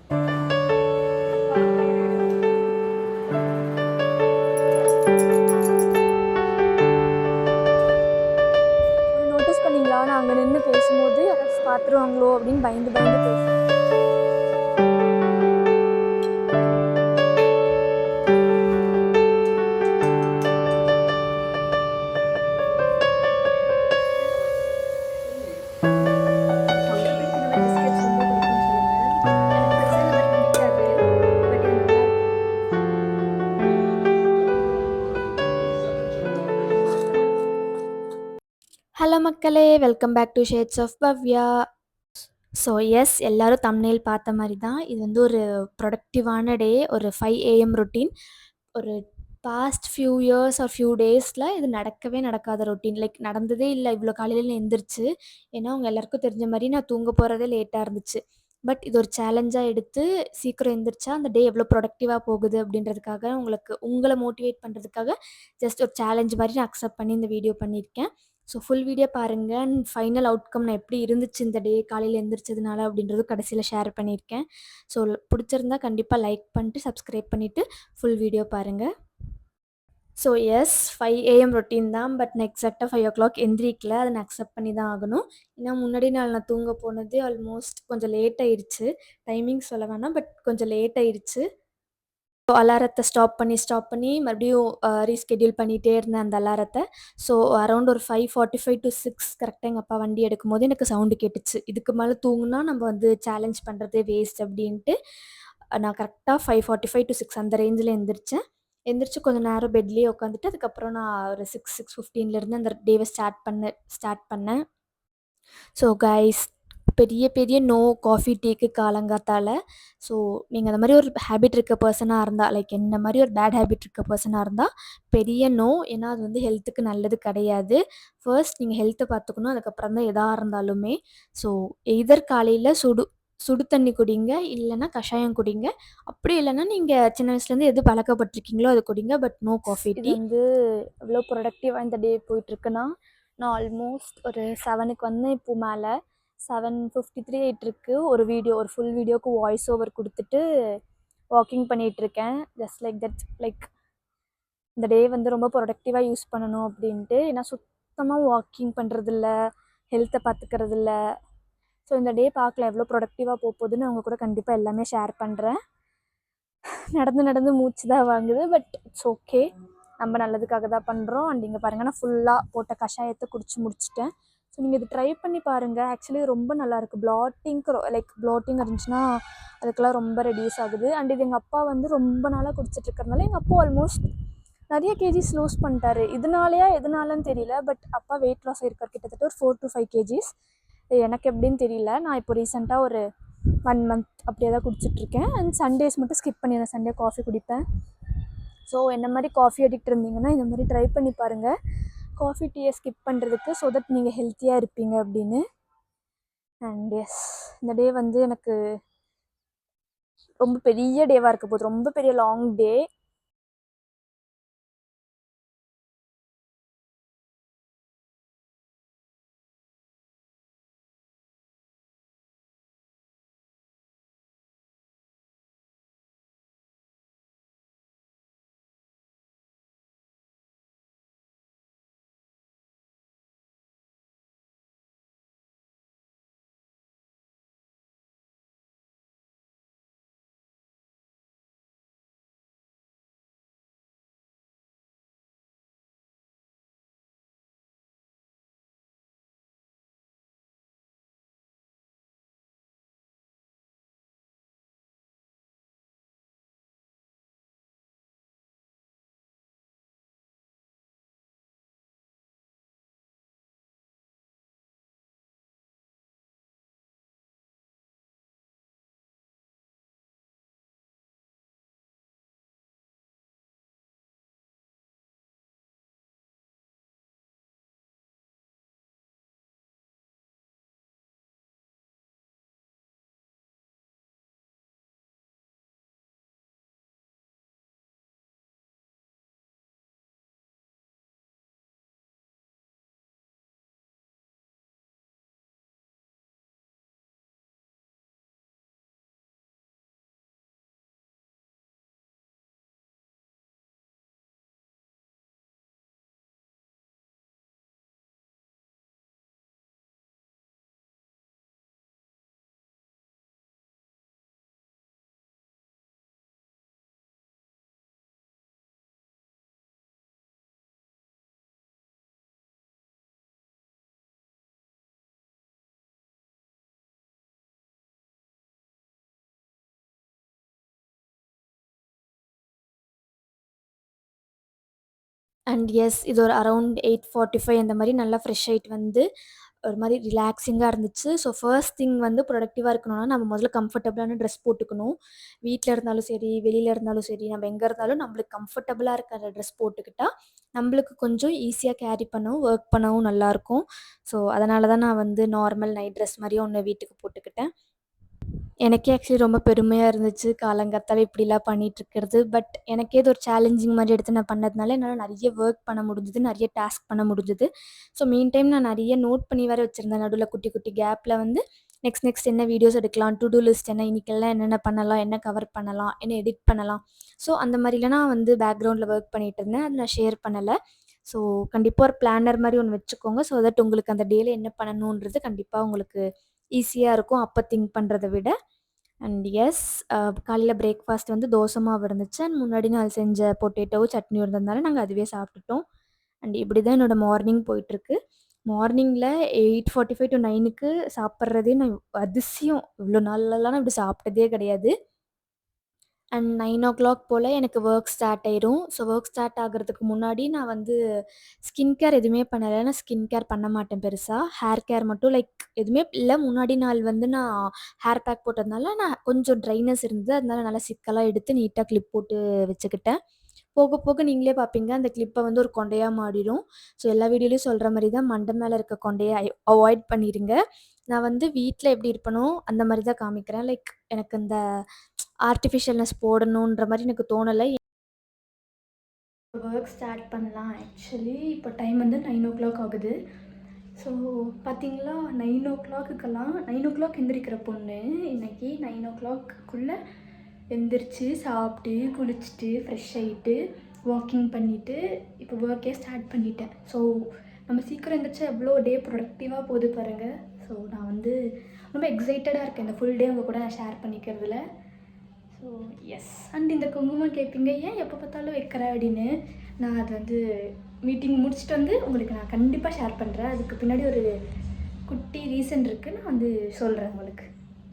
Notice பண்ணீங்களா? நான் அங்க நின்னு பேசும்போது யாராச்சும் பார்த்துருவாங்களோ அப்படின்னு பயந்து பயந்து பேசுனேன். எத்தனை பேருக்கு இந்த மாதிரி பிஸ்கெட்ஸ் ரொம்ப பிடிக்கும்னு சொல்லுங்க. எனக்கு பெருசா இந்த மாதிரி பிடிக்காது. பட் இது நல்லா இருக்கும். ஹலோ மக்களே, welcome back to shades of Bhavya. So yes, எல்லாரும் தம்ப்நெயில் பார்த்த மாதிரி தான் இது வந்து ஒரு ப்ரொடக்டிவான டே, ஒரு 5 AM ரொட்டீன். ஒரு past few years or few டேஸில் இது நடக்கவே நடக்காத ரொட்டீன். லைக் நடந்ததே இல்லை இவ்வளோ காலையில் எந்திரிச்சு. ஏன்னா அவங்க எல்லாருக்கும் தெரிஞ்ச மாதிரி நான் தூங்க போகிறதே லேட்டாக இருந்துச்சு. பட் இது ஒரு சேலஞ்சாக எடுத்து சீக்கிரம் எந்திரிச்சா அந்த டே எவ்வளோ ப்ரொடக்டிவாக போகுது அப்படின்றதுக்காக உங்களை மோட்டிவேட் பண்ணுறதுக்காக ஜஸ்ட் ஒரு சேலஞ்ச் மாதிரி நான் அக்செப்ட் பண்ணி இந்த வீடியோ பண்ணியிருக்கேன். ஸோ ஃபுல் வீடியோ பாருங்கள். அண்ட் ஃபைனல் அவுட்கம் நான் எப்படி இருந்துச்சு இந்த டே காலையில் எந்திரிச்சதுனால அப்படின்றது கடைசியில் ஷேர் பண்ணியிருக்கேன். ஸோ பிடிச்சிருந்தா கண்டிப்பாக லைக் பண்ணிட்டு சப்ஸ்கிரைப் பண்ணிவிட்டு ஃபுல் வீடியோ பாருங்கள். ஸோ எஸ், 5 AM ரொட்டீன் தான். பட் நான் எக்ஸாக்டாக 5 o'clock எந்திரிக்கல. அதை நான் அக்செப்ட் பண்ணி தான் ஆகணும். ஏன்னா முன்னாடி நாள் நான் தூங்க போனது ஆல்மோஸ்ட் கொஞ்சம் லேட் ஆயிடுச்சு. டைமிங் சொல்ல வேணாம், பட் கொஞ்சம் லேட் ஆயிடுச்சு. ஸோ அலாரத்தை ஸ்டாப் பண்ணி மறுபடியும் ரீஸ்கெட்யூல் பண்ணிகிட்டே இருந்தேன் அந்த அலாரத்தை. ஸோ அரௌண்ட் ஒரு 5:45 to 6 கரெக்டாக எங்கள் அப்பா வண்டி எடுக்கும்போது எனக்கு சவுண்டு கேட்டுச்சு. இதுக்கு மேலே தூங்குனா நம்ம வந்து சேலஞ்ச் பண்ணுறதே வேஸ்ட் அப்படின்ட்டு நான் கரெக்டாக 5:45 to 6 அந்த ரேஞ்சில் எந்திரிச்சேன். எந்திரிச்சு கொஞ்சம் நேரம் பெட்லேயே உட்காந்துட்டு அதுக்கப்புறம் நான் ஒரு 6:15 அந்த டேவை ஸ்டார்ட் பண்ணேன். ஸோ கைஸ், பெரிய பெரிய நோ காஃபி டீக்கு காலங்காத்தால. ஸோ நீங்கள் அந்த மாதிரி ஒரு ஹேபிட் இருக்க பர்சனாக இருந்தால், லைக் என்ன மாதிரி ஒரு பேட் ஹேபிட் இருக்க பர்சனாக இருந்தால் பெரிய நோ. ஏன்னா அது வந்து ஹெல்த்துக்கு நல்லது கிடையாது. ஃபர்ஸ்ட் நீங்கள் ஹெல்த்தை பார்த்துக்கணும், அதுக்கப்புறம் தான் எதாக இருந்தாலுமே. ஸோ எதர் காலையில் சுடு தண்ணி குடிங்க, இல்லைன்னா கஷாயம் குடிங்க. அப்படி இல்லைன்னா நீங்கள் சின்ன வயசுலேருந்து எது பழக்கப்பட்டிருக்கீங்களோ அது குடிங்க. But no coffee tea. இது வந்து எவ்வளோ ப்ரொடக்டிவாக இந்த டே போயிட்டுருக்குன்னா, நான் ஆல்மோஸ்ட் ஒரு 7க்கு வந்தேன். இப்போ மேலே 7:53 ஆயிட்டிருக்கு. ஒரு ஃபுல் வீடியோவுக்கு வாய்ஸ் ஓவர் கொடுத்துட்டு வாக்கிங் பண்ணிகிட்ருக்கேன். Just like that. லைக் இந்த டே வந்து ரொம்ப ப்ரொடக்டிவாக யூஸ் பண்ணணும் அப்படின்ட்டு. ஏன்னா சுத்தமாக வாக்கிங் பண்ணுறதில்ல, ஹெல்த்தை பார்த்துக்கிறதில்ல. ஸோ இந்த டே பார்க்கல எவ்வளோ ப்ரொடக்டிவாக போகுதுன்னு அவங்க கூட கண்டிப்பாக எல்லாமே ஷேர் பண்ணுறேன். நடந்து மூச்சு தான் வாங்குது. பட் இட்ஸ் ஓகே, நம்ம நல்லதுக்காக தான் பண்ணுறோம். அண்ட் இங்கே பாருங்கள், நான் ஃபுல்லாக போட்ட கஷாயத்தை குடிச்சு முடிச்சிட்டேன். ஸோ நீங்கள் இது ட்ரை பண்ணி பாருங்கள். ஆக்சுவலி ரொம்ப நல்லாயிருக்கு. ப்ளாட்டிங் இருந்துச்சுன்னா அதுக்கெல்லாம் ரொம்ப ரெடியூஸ் ஆகுது. அண்ட் இது எங்கள் அப்பா வந்து ரொம்ப நாளாக குடிச்சிட்ருக்கறனால எங்கள் அப்பா ஆல்மோஸ்ட் நிறைய கேஜிஸ் லூஸ் பண்ணிட்டாரு. எதனாலன்னு தெரியல. பட் அப்பா வெயிட் லாஸ் ஆகிருக்கார் கிட்டத்தட்ட ஒரு 4 to 5 kgs. எனக்கு எப்படின்னு தெரியல. நான் இப்போ ரீசெண்டாக ஒரு 1 month அப்படியே தான் குடிச்சிட்ருக்கேன். அண்ட் சண்டேஸ் மட்டும் ஸ்கிப் பண்ணிடுறேன். சண்டே காஃபி குடிப்பேன். ஸோ என்ன மாதிரி காஃபி அடிக்ட் இருந்தீங்கன்னா இந்த மாதிரி ட்ரை பண்ணி பாருங்கள், காஃபி டீயை ஸ்கிப் பண்ணுறதுக்கு. ஸோ தட் நீங்கள் ஹெல்த்தியாக இருப்பீங்க அப்படின்னு. அண்ட் எஸ், இந்த டே வந்து எனக்கு ரொம்ப பெரிய டேவாக இருக்க போகுது. ரொம்ப பெரிய லாங் டே. அண்ட் எஸ் இது ஒரு அரவுண்ட் 8:45 அந்த மாதிரி நல்லா ஃப்ரெஷ் ஆகிட்டு வந்து ஒரு மாதிரி ரிலாக்ஸிங்காக இருந்துச்சு. ஸோ ஃபர்ஸ்ட் திங் வந்து ப்ரொடக்டிவாக இருக்கணும்னா நம்ம முதல்ல கம்ஃபர்டபுளான ட்ரெஸ் போட்டுக்கணும். வீட்டில் இருந்தாலும் சரி, வெளியில் இருந்தாலும் சரி, நம்ம எங்கே இருந்தாலும் நம்மளுக்கு கம்ஃபர்டபுளாக இருக்கிற ட்ரெஸ் போட்டுக்கிட்டால் நம்மளுக்கு கொஞ்சம் ஈஸியாக கேரி பண்ணவும் ஒர்க் பண்ணவும் நல்லாயிருக்கும். ஸோ அதனால தான் நான் வந்து நார்மல் நைட் ட்ரெஸ் மாதிரியே ஒன்று வீட்டுக்கு போட்டுக்கிட்டேன். எனக்கே ஆக்சுவலி ரொம்ப பெருமையாக இருந்துச்சு காலங்காத்தால இப்படிலாம் பண்ணிகிட்ருக்கிறது. பட் எனக்கே இது ஒரு சேலஞ்சிங் மாதிரி எடுத்து நான் பண்ணதுனால என்னால் நிறைய ஒர்க் பண்ண முடிஞ்சுது, நிறைய டாஸ்க் பண்ண முடிஞ்சுது. ஸோ மீன் டைம் நான் நிறைய நோட் பண்ணி வேறு வச்சுருந்தேன். நடுவில் குட்டி குட்டி கேப்பில் வந்து நெக்ஸ்ட் என்ன வீடியோஸ் எடுக்கலாம், டு டூ லிஸ்ட் என்ன, இன்றைக்கெல்லாம் என்னென்ன பண்ணலாம், என்ன கவர் பண்ணலாம், என்ன எடிட் பண்ணலாம். ஸோ அந்த மாதிரிலாம் நான் வந்து பேக்ரவுண்டில் ஒர்க் பண்ணிகிட்டு இருந்தேன். அது நான் ஷேர் பண்ணலை. ஸோ கண்டிப்பாக ஒரு பிளானர் மாதிரி ஒன்று வச்சுக்கோங்க. ஸோ தட் உங்களுக்கு அந்த டேயில் என்ன பண்ணணுன்றது கண்டிப்பாக உங்களுக்கு ஈஸியாக இருக்கும் அப்போ திங்க் பண்ணுறதை விட. அண்ட் எஸ் காலையில் பிரேக்ஃபாஸ்ட் வந்து தோசை மாவு இருந்துச்சு. அண்ட் முன்னாடி நாள் செஞ்ச பொட்டேட்டோ சட்னி இருந்ததுனால நாங்கள் அதுவே சாப்பிட்டுட்டோம். அண்ட் இப்படி தான் என்னோடய மார்னிங் போயிட்டுருக்கு. மார்னிங்கில் 8:45 to 9க்கு சாப்பிட்றதே நான் அதிசயம். இவ்வளோ நாள்லலாம் நான் இப்படி சாப்பிட்டதே கிடையாது. அண்ட் 9:00 போல் எனக்கு ஒர்க் ஸ்டார்ட் ஆயிரும். ஸோ ஒர்க் ஸ்டார்ட் ஆகிறதுக்கு முன்னாடி நான் வந்து ஸ்கின் கேர் எதுவுமே பண்ணலை. நான் ஸ்கின் கேர் பண்ண மாட்டேன் பெருசாக. ஹேர் கேர் மட்டும் லைக் எதுவுமே இல்லை. முன்னாடி நாள் வந்து நான் ஹேர் பேக் போட்டதுனால நான் கொஞ்சம் ட்ரைனஸ் இருந்தது. அதனால நல்லா சிக்கலாக எடுத்து நீட்டாக கிளிப் போட்டு வச்சுக்கிட்டேன். போக போக நீங்களே பார்ப்பீங்க அந்த கிளிப்பை வந்து ஒரு கொண்டையாக மாறிடும். ஸோ எல்லா வீடியோலையும் சொல்கிற மாதிரி தான் மண்டை மேலே இருக்க கொண்டையை அவாய்ட் பண்ணிடுங்க. நான் வந்து வீட்டில் எப்படி இருப்பனோ அந்த மாதிரி தான் காமிக்கிறேன். லைக் எனக்கு இந்த ஆர்டிஃபிஷியல்னஸ் போடணுன்ற மாதிரி எனக்கு தோணலை. ஒர்க் ஸ்டார்ட் பண்ணலாம். ஆக்சுவலி இப்போ டைம் வந்து 9:00 ஆகுது. ஸோ பார்த்தீங்களா 9:00க்கெல்லாம் 9:00 எந்திரிக்கிற பொண்ணு இன்றைக்கி 9:00க்குள்ளே எந்திரிச்சு சாப்பிட்டு குளிச்சுட்டு ஃப்ரெஷ் ஆகிட்டு வாக்கிங் பண்ணிவிட்டு இப்போ ஒர்க்கே ஸ்டார்ட் பண்ணிட்டேன். ஸோ நம்ம சீக்கிரம் எந்திரிச்சா எவ்வளோ டே ப்ரொடக்டிவாக போகுது பாருங்கள். ஸோ நான் வந்து ரொம்ப எக்ஸைட்டடாக இருக்கேன் இந்த ஃபுல் டே உங்கள் கூட நான் ஷேர் பண்ணிக்கிறதுல. So yes. அண்ட் இந்த குங்குமம் கேட்பீங்க ஏன் எப்போ பார்த்தாலும் வைக்கிற அப்படின்னு. நான் அது வந்து மீட்டிங் முடிச்சுட்டு வந்து உங்களுக்கு நான் கண்டிப்பாக ஷேர் பண்ணுறேன். அதுக்கு பின்னாடி ஒரு குட்டி ரீசன் இருக்குது, நான் வந்து சொல்கிறேன் உங்களுக்கு.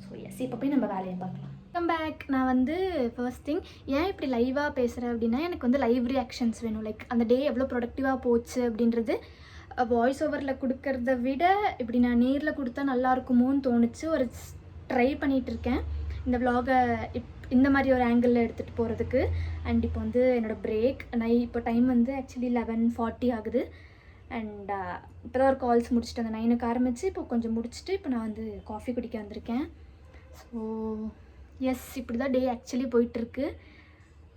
ஸோ எஸ், இப்போ போய் நம்ம வேலையை பார்க்கலாம். Come back. நான் வந்து ஃபர்ஸ்ட் திங் ஏன் இப்படி லைவாக பேசுகிறேன் அப்படின்னா எனக்கு வந்து லைவ் ரியாக்ஷன்ஸ் வேணும். லைக் அந்த டே எவ்வளோ ப்ரொடக்டிவாக போச்சு அப்படின்றது வாய்ஸ் ஓவரில் கொடுக்கறத விட இப்படி நான் நேரில் கொடுத்தா நல்லாயிருக்குமோன்னு தோணுச்சு. ஒரு ட்ரை பண்ணிகிட்ருக்கேன் இந்த விலாகை இந்த மாதிரி ஒரு ஆங்கிளில் எடுத்துகிட்டு போகிறதுக்கு. அண்ட் இப்போ வந்து என்னோடய பிரேக் இப்போ டைம் வந்து ஆக்சுவலி 11:40 ஆகுது. அண்ட் இப்போ தான் ஒரு கால்ஸ் முடிச்சுட்டு அந்த 9க்கு ஆரம்பித்து இப்போ கொஞ்சம் முடிச்சுட்டு இப்போ நான் வந்து காஃபி குடிக்க வந்திருக்கேன். ஸோ எஸ், இப்படி தான் டே ஆக்சுவலி போயிட்டுருக்கு.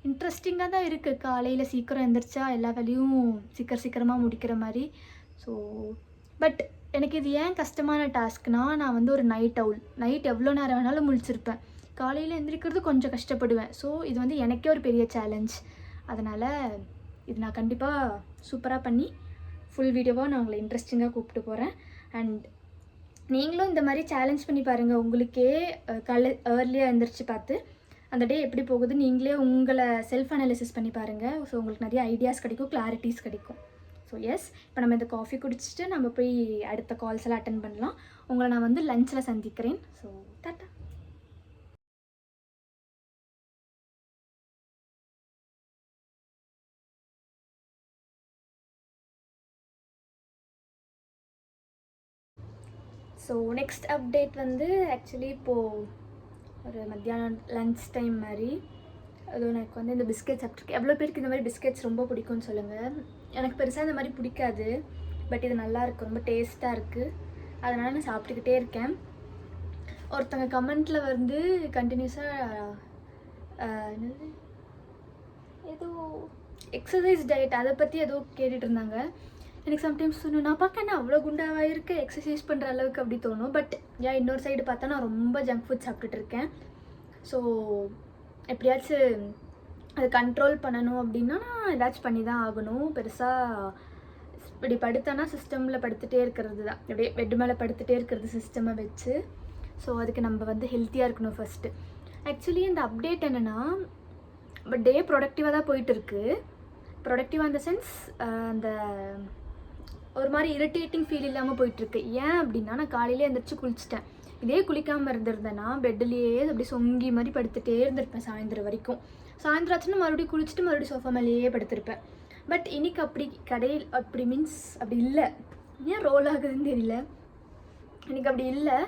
இன்ட்ரெஸ்டிங்காக தான் இருக்குது. காலையில் சீக்கிரம் எழுந்திரிச்சா எல்லா வேலையும் சீக்கிரமாக முடிக்கிற மாதிரி. ஸோ பட் எனக்கு இது ஏன் கஷ்டமான டாஸ்க்னால் நான் வந்து ஒரு நைட் அவுல். நைட் எவ்வளோ நேரம் வேணாலும் முழிச்சிருப்பேன். காலையில் எந்திரிக்கிறது கொஞ்சம் கஷ்டப்படுவேன். ஸோ இது வந்து எனக்கே ஒரு பெரிய சேலஞ்ச். அதனால் இது நான் கண்டிப்பாக சூப்பராக பண்ணி ஃபுல் வீடியோவாக நான் உங்களை இன்ட்ரெஸ்டிங்காக கூப்பிட்டு போகிறேன். அண்ட் நீங்களும் இந்த மாதிரி சேலஞ்ச் பண்ணி பாருங்கள். உங்களுக்கே ஏர்லியாக எழுந்திரிச்சு பார்த்து அந்த டே எப்படி போகுது நீங்களே உங்களை செல்ஃப் அனாலிசிஸ் பண்ணி பாருங்கள். ஸோ உங்களுக்கு நிறைய ஐடியாஸ் கிடைக்கும், கிளாரிட்டிஸ் கிடைக்கும். ஸோ எஸ், இப்போ நம்ம இந்த காஃபி குடிச்சிட்டு நம்ம போய் அடுத்த கால்ஸ் எல்லாம் அட்டன் பண்ணலாம். உங்களை நான் வந்து லஞ்சில் சந்திக்கிறேன். So tata. So next update வந்து ஆக்சுவலி இப்போது ஒரு மத்தியானம் லன்ச் டைம் மாதிரி அதுவும் எனக்கு வந்து இந்த பிஸ்கெட் சாப்பிட்ருக்கேன். எவ்வளோ பேருக்கு இந்த மாதிரி பிஸ்கெட்ஸ் ரொம்ப பிடிக்கும்னு சொல்லுங்கள். எனக்கு பெருசாக இந்த மாதிரி பிடிக்காது. பட் இது நல்லாயிருக்கு, ரொம்ப டேஸ்ட்டாக இருக்குது. அதனால் நான் சாப்பிட்டுக்கிட்டே இருக்கேன். ஒருத்தங்க கமெண்ட்டில் வந்து கண்டினியூஸாக என்னது ஏதோ எக்ஸசைஸ் டயட் அதை பற்றி ஏதோ கேட்டுட்டு இருந்தாங்க. எனக்கு சம்டைம்ஸ் தோணும் நான் பார்க்க என்ன அவ்வளோ குண்டாவாக இருக்குது எக்ஸசைஸ் பண்ணுற அளவுக்கு அப்படி தோணும். பட் ஏன் இன்னொரு சைடு பார்த்தா நான் ரொம்ப ஜங்க் ஃபுட் சாப்பிட்டுட்ருக்கேன். ஸோ எப்படியாச்சும் அதை கண்ட்ரோல் பண்ணணும் அப்படின்னா நான் ஏதாச்சும் பண்ணி தான் ஆகணும். பெருசாக இப்படி படுத்தேன்னா சிஸ்டமில் படுத்துகிட்டே இருக்கிறது தான், அப்படியே பெட்டு மேலே படுத்துகிட்டே இருக்கிறது சிஸ்டமை வச்சு. ஸோ அதுக்கு நம்ம வந்து ஹெல்த்தியாக இருக்கணும் ஃபஸ்ட்டு. ஆக்சுவலி இந்த அப்டேட் என்னென்னா டே ப்ரொடக்டிவாக தான் போயிட்டுருக்கு. ப்ரொடக்டிவாக இந்த சென்ஸ் அந்த ஒரு மாதிரி இரிட்டேட்டிங் ஃபீல் இல்லாமல் போயிட்டுருக்கு. ஏன் அப்படின்னா நான் காலையிலே எழுந்திரிச்சு குளிச்சிட்டேன். இதே குளிக்காமல் இருந்திருந்தேன்னா பெட்லேயே அப்படி சொங்கி மாதிரி படுத்துகிட்டே இருந்திருப்பேன் சாயந்தரம் வரைக்கும். சாயந்தரம் ஆச்சுன்னா மறுபடியும் குளிச்சுட்டு மறுபடியும் சோஃபா மேலேயே படுத்திருப்பேன். பட் இன்னைக்கு அப்படி கடையில் அப்படி மீன்ஸ் அப்படி இல்லை. ஏன் ரோல் ஆகுதுன்னு தெரியல. இன்னைக்கு அப்படி இல்லை.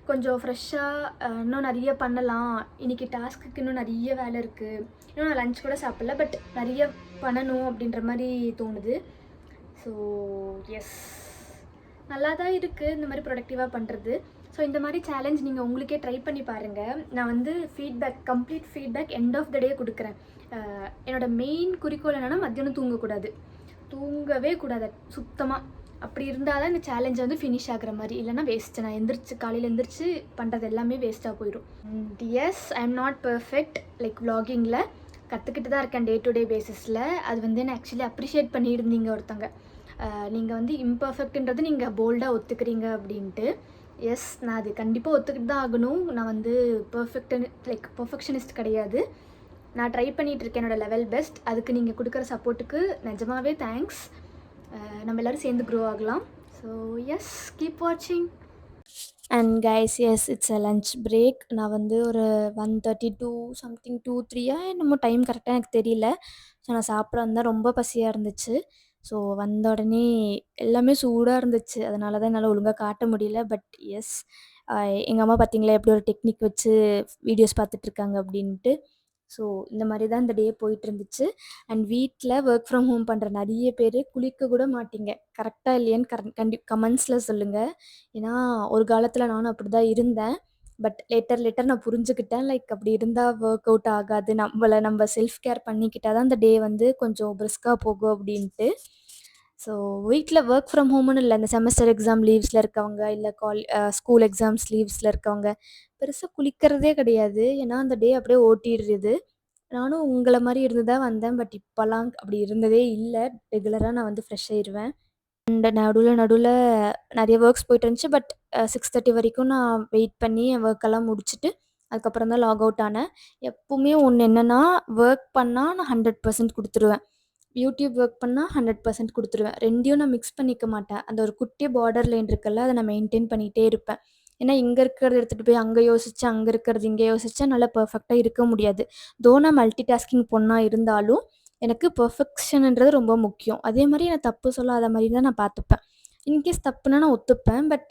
கொஞ்சம் ஃப்ரெஷ்ஷாக இன்னும் நிறைய பண்ணலாம். இன்றைக்கி டாஸ்க்குக்கு இன்னும் நிறைய வேலை இருக்குது. இன்னும் நான் லஞ்ச் கூட சாப்பிடல. பட் நிறைய பண்ணணும் அப்படின்ற மாதிரி தோணுது. ஸோ எஸ், நல்லா தான் இருக்குது இந்த மாதிரி ப்ரொடக்டிவாக பண்ணுறது. ஸோ இந்த மாதிரி சேலஞ்ச் நீங்கள் உங்களுக்கே ட்ரை பண்ணி பாருங்கள். நான் வந்து complete feedback end of the day கொடுக்குறேன். என்னோடய மெயின் குறிக்கோள் என்னென்னா மத்தியானம் தூங்கவே கூடாது சுத்தமாக. அப்படி இருந்தால் தான் இந்த சேலஞ்சை வந்து ஃபினிஷ் ஆகிற மாதிரி. இல்லைனா வேஸ்ட்டு. நான் காலையில் எந்திரிச்சு பண்ணுறது எல்லாமே வேஸ்ட்டாக போயிடும். Yes, I am not perfect. Like vloggingல கற்றுக்கிட்டு தான் இருக்கேன் டே டு டே பேசிஸில். அது வந்து என்ன ஆக்சுவலி அப்ரிஷியேட் பண்ணியிருந்தீங்க ஒருத்தங்க. நீங்கள் வந்து இம்பர்ஃபெக்ட்ன்றது நீங்கள் போல்டாக ஒத்துக்கிறீங்க அப்படின்ட்டு. எஸ், நான் அது கண்டிப்பாக ஒத்துக்கிட்டு தான் ஆகணும். நான் வந்து பர்ஃபெக்ஷனிஸ்ட் கிடையாது. நான் ட்ரை பண்ணிகிட்ருக்கேன் என்னோடய லெவல் பெஸ்ட். அதுக்கு நீங்கள் கொடுக்குற சப்போர்ட்டுக்கு நிஜமாவே தேங்க்ஸ். நம்ம எல்லோரும் சேர்ந்து க்ரோ ஆகலாம். ஸோ எஸ், கீப் வாட்சிங். And guys, yes, it's a lunch break. நான் வந்து ஒரு 1:32 சம்திங் 2-3 என்னமோ டைம் கரெக்டாக எனக்கு தெரியல. ஸோ நான் சாப்பிட வந்தேன். ரொம்ப பசியாக இருந்துச்சு. ஸோ வந்த உடனே எல்லாமே சூடாக இருந்துச்சு. அதனால தான் என்னால் ஒழுங்காக காட்ட முடியல. பட் எஸ், எங்கள் அம்மா பார்த்தீங்களா எப்படி ஒரு டெக்னிக் வச்சு வீடியோஸ் பார்த்துட்ருக்காங்க அப்படின்ட்டு. ஸோ இந்த மாதிரி தான் இந்த டே போயிட்டுருந்துச்சு. அண்ட் வீட்டில் ஒர்க் ஃப்ரம் ஹோம் பண்ணுற நிறைய பேர் குளிக்க கூட மாட்டீங்க. கரெக்டாக இல்லையான்னு கமெண்ட்ஸில் சொல்லுங்கள். ஏன்னா ஒரு காலத்தில் நானும் அப்படி தான் இருந்தேன். பட் லேட்டர் நான் புரிஞ்சுக்கிட்டேன். லைக் அப்படி இருந்தால் ஒர்க் அவுட் ஆகாது. நம்ம செல்ஃப் கேர் பண்ணிக்கிட்டால் தான் அந்த டே வந்து கொஞ்சம் பிரிஸ்காக போகும் அப்படின்ட்டு. ஸோ வீட்டில் ஒர்க் ஃப்ரம் ஹோம்னு இல்லை, இந்த செமஸ்டர் எக்ஸாம் லீவ்ஸில் இருக்கவங்க, இல்லை ஸ்கூல் எக்ஸாம்ஸ் லீவ்ஸில் இருக்கவங்க பெருசாக குளிக்கிறதே கிடையாது. ஏன்னா அந்த டே அப்படியே ஓட்டிடுறது. நானும் உங்களை மாதிரி இருந்து தான் வந்தேன். பட் இப்போல்லாம் அப்படி இருந்ததே இல்லை. ரெகுலராக நான் வந்து ஃப்ரெஷ் ஆயிடுவேன். அண்ட் நடுவில் நிறைய ஒர்க்ஸ் போயிட்டு இருந்துச்சு. பட் 6:30 வரைக்கும் நான் வெயிட் பண்ணி என் ஒர்க்கெல்லாம் முடிச்சுட்டு அதுக்கப்புறம் தான் லாக் அவுட் ஆனேன். எப்பவுமே ஒன்று என்னென்னா, ஒர்க் பண்ணால் நான் 100% கொடுத்துருவேன். யூடியூப் ஒர்க் பண்ணால் 100% கொடுத்துருவேன். ரெண்டையும் நான் மிக்ஸ் பண்ணிக்க மாட்டேன். அந்த ஒரு குட்டி பார்டர் லைன் இருக்குல்ல, அதை நான் மெயின்டைன் பண்ணிகிட்டே இருப்பேன். ஏன்னா இங்கே இருக்கிறத எடுத்துகிட்டு போய் அங்கே யோசிச்சு, அங்கே இருக்கிறது இங்கே யோசிச்சா நல்லா பர்ஃபெக்டாக இருக்க முடியாது. நான் மல்டி டாஸ்கிங் பொண்ணாக இருந்தாலும் எனக்கு பெர்ஃபெக்ஷன்ன்றது ரொம்ப முக்கியம். அதே மாதிரி நான் தப்பு சொல்லாத மாதிரி தான் நான் பார்த்துப்பேன். இன்கேஸ் தப்புனா நான் ஒத்துப்பேன். பட்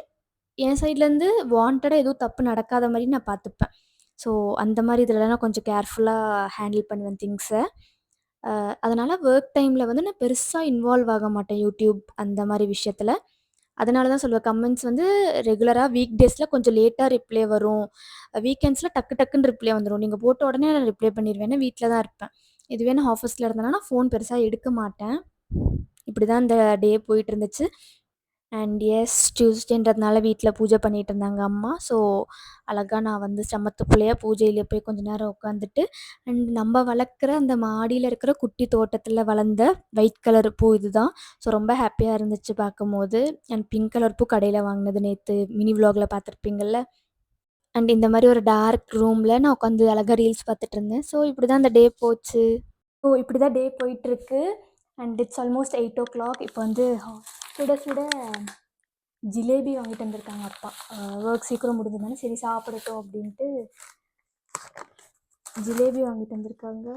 என் சைட்லேருந்து வாண்டடாக எதுவும் தப்பு நடக்காத மாதிரி நான் பார்த்துப்பேன். ஸோ அந்த மாதிரி இதிலலாம் நான் கொஞ்சம் கேர்ஃபுல்லாக ஹேண்டில் பண்ணுவேன் திங்ஸை. அதனால் ஒர்க் டைமில் வந்து நான் பெருசாக இன்வால்வ் ஆக மாட்டேன் யூடியூப் அந்த மாதிரி விஷயத்தில். அதனால தான் சொல்லுவேன், கமெண்ட்ஸ் வந்து ரெகுலராக வீக் டேஸில் கொஞ்சம் லேட்டாக ரிப்ளை வரும். வீக்கெண்ட்ஸில் டக்குன்னு ரிப்ளை வந்துடும். நீங்கள் போட்ட உடனே நான் ரிப்ளை பண்ணிடுவேன். ஏன்னா வீட்டில் தான் இருப்பேன். இதுவே நான் ஆஃபீஸில் இருந்தேன்னா நான் ஃபோன் பெருசாக எடுக்க மாட்டேன். இப்படி தான் இந்த டே போயிட்டு இருந்துச்சு. அண்ட் எஸ், டியூஸ்டேன்றதுனால வீட்டில் பூஜை பண்ணிகிட்டு இருந்தாங்க அம்மா. ஸோ அழகாக நான் வந்து சமத்து பிள்ளையா பூஜையில் போய் கொஞ்சம் நேரம் உட்காந்துட்டு, அண்ட் நம்ம வளர்க்குற அந்த மாடியில் இருக்கிற குட்டி தோட்டத்தில் வளர்ந்த ஒயிட் கலர் பூ இதுதான். ஸோ ரொம்ப ஹாப்பியாக இருந்துச்சு பார்க்கும்போது. அண்ட் பிங்க் கலர் பூ கடையில் வாங்கினது நேற்று மினி விலாகில் பார்த்துருப்பீங்கள்ல. அண்ட் இந்த மாதிரி ஒரு டார்க் ரூமில் நான் உட்காந்து அழகாக ரீல்ஸ் பார்த்துட்டு இருந்தேன். ஸோ இப்படி தான் அந்த டே போச்சு. இப்படி தான் டே போயிட்டுருக்கு. And it's almost 8 o'clock. இப்போ வந்து சுட சுட ஜிலேபி வாங்கிட்டு வந்திருக்காங்க அப்பா. ஒர்க் சீக்கிரம் முடிஞ்சதுனால சரி சாப்பிடட்டும் அப்படின்ட்டு ஜிலேபி வாங்கிட்டு வந்திருக்காங்க.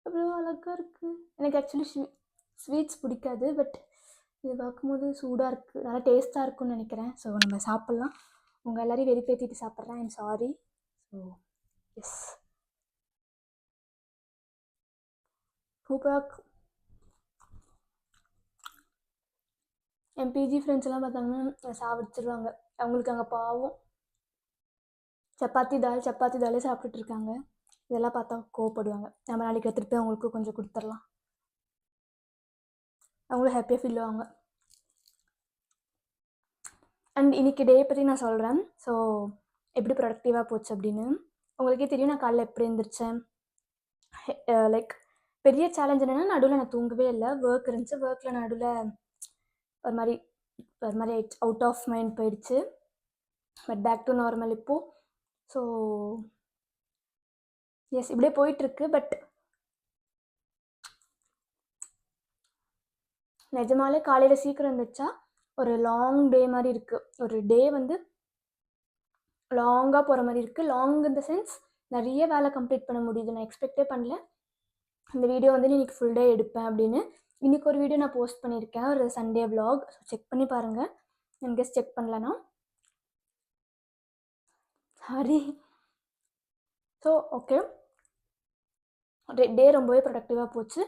அவ்வளோ அழகாக இருக்குது. எனக்கு ஆக்சுவலி ஸ்வீட்ஸ் பிடிக்காது. பட் இது பார்க்கும்போது சூடாக இருக்குது, நல்லா டேஸ்ட்டாக இருக்கும்னு நினைக்கிறேன். ஸோ நம்ம சாப்பிட்லாம். உங்கள் எல்லோரையும் வெறுப்பேற்றிட்டு சாப்பிட்றேன். I'm sorry. ஸோ எஸ், சூப்பராக. என் பிஜி ஃப்ரெண்ட்ஸ் எல்லாம் பார்த்தாங்கன்னா சாப்பிடுச்சிருவாங்க. அவங்களுக்கு அங்கே பாவம் சப்பாத்தி தாலே சாப்பிட்டுட்டு இருக்காங்க. இதெல்லாம் பார்த்தா கோவப்படுவாங்க. நம்ம நாளைக்கு எடுத்துகிட்டு போய் அவங்களுக்கு கொஞ்சம் கொடுத்துடலாம். அவங்களும் ஹாப்பியாக ஃபீல் ஆவாங்க. அண்ட் இன்றைக்கி டே பற்றி நான் சொல்கிறேன். ஸோ எப்படி ப்ரொடக்டிவாக போச்சு அப்படின்னு உங்களுக்கே தெரியும். நான் காலைல எப்படி எழுந்திரிச்சேன். லைக் பெரிய சேலஞ்ச் என்னென்னா, நடுவில் நான் தூங்கவே இல்லை. ஒர்க் இருந்துச்சு. ஒர்க்கில் நடுவில் ஒரு மாதிரி அவுட் ஆஃப் மைண்ட் போயிடுச்சு. பட் பேக் டு நார்மல் இப்போது. ஸோ எஸ், இப்படியே போயிட்டுருக்கு. பட் நிஜமாலே காலையில் சீக்கிரம் இருந்துச்சா ஒரு லாங் டே மாதிரி இருக்குது. ஒரு டே வந்து லாங்காக போகிற மாதிரி இருக்குது. லாங் இன் த சென்ஸ் நிறைய வேலை கம்ப்ளீட் பண்ண முடியுது. நான் எக்ஸ்பெக்டே பண்ணல இந்த வீடியோ வந்து இன்னைக்கு ஃபுல் டே எடுப்பேன் அப்படின்னு. இன்னைக்கு ஒரு வீடியோ நான் போஸ்ட் பண்ணியிருக்கேன், ஒரு சண்டே vlog. செக் பண்ணி பாருங்கள், இன்கேஸ் செக் பண்ணலன்னா. சாரி. ஸோ ஓகே, டே ரொம்பவே ப்ரொடக்டிவாக போச்சு.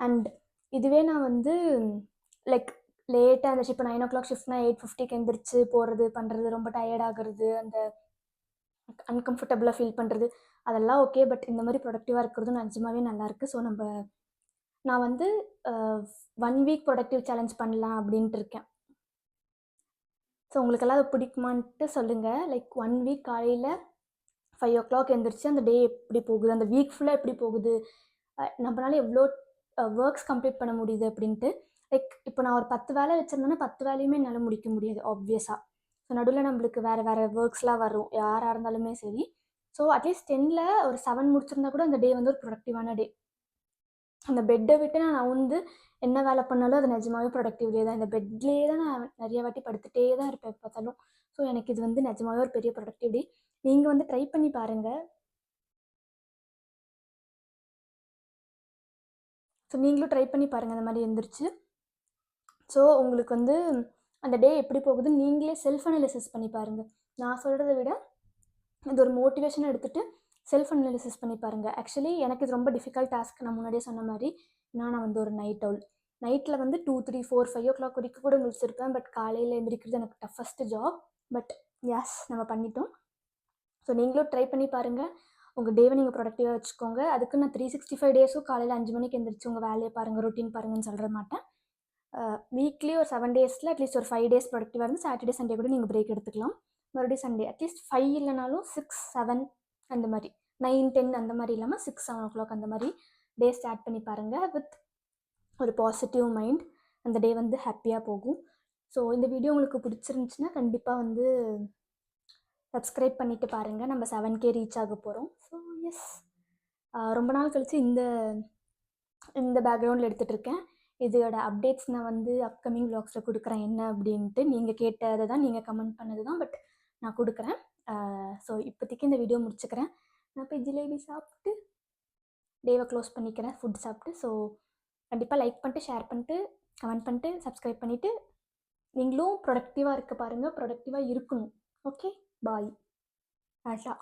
அண்ட் இதுவே நான் வந்து லைக் லேட்டாக இருந்துச்சு. இப்போ 9 o'clock ஷிஃப்ட்னா 8:50க்கு எந்திரிச்சு போகிறது பண்ணுறது, ரொம்ப டயர்ட் ஆகுறது, அந்த அன்கம்ஃபர்டபுளாக ஃபீல் பண்ணுறது, அதெல்லாம் ஓகே. பட் இந்த மாதிரி ப்ரொடக்டிவாக இருக்கிறதும் நிஜமாவே நல்லாயிருக்கு. ஸோ நான் வந்து 1 வீக் ப்ரொடக்டிவ் சேலஞ்ச் பண்ணலாம் அப்படின்ட்டு இருக்கேன். ஸோ உங்களுக்கெல்லாம் அது பிடிக்குமான்ட்டு சொல்லுங்கள். லைக் 1 வீக் காலையில் 5 o'clock எந்திரிச்சு அந்த டே எப்படி போகுது, அந்த வீக் ஃபுல்லாக எப்படி போகுது, நம்மளால எவ்வளோ ஒர்க்ஸ் கம்ப்ளீட் பண்ண முடியுது அப்படின்ட்டு. லைக் இப்போ நான் ஒரு 10 வேலை வச்சுருந்தேன்னா 10 வேலையுமே என்னால் முடிக்க முடியாது ஆப்வியஸாக. ஸோ நடுவில் நம்மளுக்கு வேறு வேறு ஒர்க்ஸ்லாம் வரும், யாராக இருந்தாலுமே சரி. ஸோ அட்லீஸ்ட் 10ல் ஒரு 7 முடிச்சிருந்தா கூட அந்த டே வந்து ஒரு ப்ரொடக்டிவான டே. அந்த பெட்டை விட்டு நான் வந்து என்ன வேலை பண்ணாலும் அது நிஜமாவே ப்ரொடக்டிவ்லேயே தான். இந்த பெட்லேயே தான் நான் நிறைய வாட்டி படுத்துகிட்டே தான் இருப்பேன் எப்போ பார்த்தாலும். ஸோ எனக்கு இது வந்து நிஜமாவே ஒரு பெரிய ப்ரொடக்டிவ் டே. நீங்கள் வந்து ட்ரை பண்ணி பாருங்கள். ஸோ நீங்களும் ட்ரை பண்ணி பாருங்கள் அந்த மாதிரி எந்திரிச்சு. ஸோ உங்களுக்கு வந்து அந்த டே எப்படி போகுதுன்னு நீங்களே செல்ஃப் அனலைசிஸ் பண்ணி பாருங்கள். நான் சொல்கிறத விட இது ஒரு மோட்டிவேஷனாக எடுத்துகிட்டு செல்ஃப் அனலைசிஸ் பண்ணி பாருங்கள். ஆக்சுவலி எனக்கு இது ரொம்ப டிஃபிகல்ட் டாஸ்க். நான் முன்னாடியே சொன்ன மாதிரி நான் வந்து ஒரு நைட் அவுல். நைட்டில் வந்து 2, 3, 4, 5 o'clock வரைக்கும் கூட முடிச்சிருப்பேன். பட் காலையில் எழுந்திரிக்கிறது எனக்கு டஃபஸ்ட்டு ஜாப். பட் எஸ், நம்ம பண்ணிட்டோம். ஸோ நீங்களும் ட்ரை பண்ணி பாருங்கள். உங்கள் டேவை நீங்கள் ப்ரொடக்டிவாக வச்சுக்கோங்க. அதுக்கு நான் 365 டேஸும் காலையில் 5 மணிக்கு எழுந்திரிச்சு உங்கள் வேலையை பாருங்கள், ரொட்டீன் பாருங்கன்னு சொல்ல மாட்டேன். வீக்லி ஒரு 7 டேஸில் அட்லீஸ்ட் ஒரு 5 டேஸ் ப்ரொடக்டிவாக இருந்து சாட்டர்டே சண்டே கூட நீங்கள் பிரேக் எடுத்துக்கலாம். மறுபடியும் சண்டே அட்லீஸ்ட் 5 இல்லைனாலும் 6, 7 அந்த மாதிரி, 9, 10 அந்த மாதிரி இல்லாமல் 6, 7 o'clock அந்த மாதிரி டே ஸ்டார்ட் பண்ணி பாருங்கள். வித் ஒரு பாசிட்டிவ் மைண்ட் அந்த டே வந்து ஹாப்பியாக போகும். ஸோ இந்த வீடியோ உங்களுக்கு பிடிச்சிருந்துச்சின்னா கண்டிப்பாக வந்து சப்ஸ்கிரைப் பண்ணிவிட்டு பாருங்கள். நம்ம 7K ரீச் ஆக போகிறோம். ஸோ எஸ், ரொம்ப நாள் கழித்து இந்த பேக்ரவுண்டில் எடுத்துகிட்டு இருக்கேன். இதோட அப்டேட்ஸ் நான் வந்து அப்கமிங் vlogsல கொடுக்குறேன் என்ன அப்படின்ட்டு. நீங்கள் கேட்டதை தான், நீங்கள் கமெண்ட் பண்ணது தான், பட் நான் கொடுக்குறேன். ஸோ இப்போதைக்கு இந்த வீடியோ முடிச்சுக்கிறேன். நான் போய் ஜிலேபி சாப்பிட்டு டேவை க்ளோஸ் பண்ணிக்கிறேன், ஃபுட் சாப்பிட்டு. ஸோ கண்டிப்பாக லைக் பண்ணிட்டு, ஷேர் பண்ணிட்டு, கமெண்ட் பண்ணிட்டு, சப்ஸ்கிரைப் பண்ணிவிட்டு நீங்களும் ப்ரொடக்டிவாக இருக்க பாருங்கள். ப்ரொடக்டிவாக இருக்கணும். ஓகே, பாய். ஆஷா.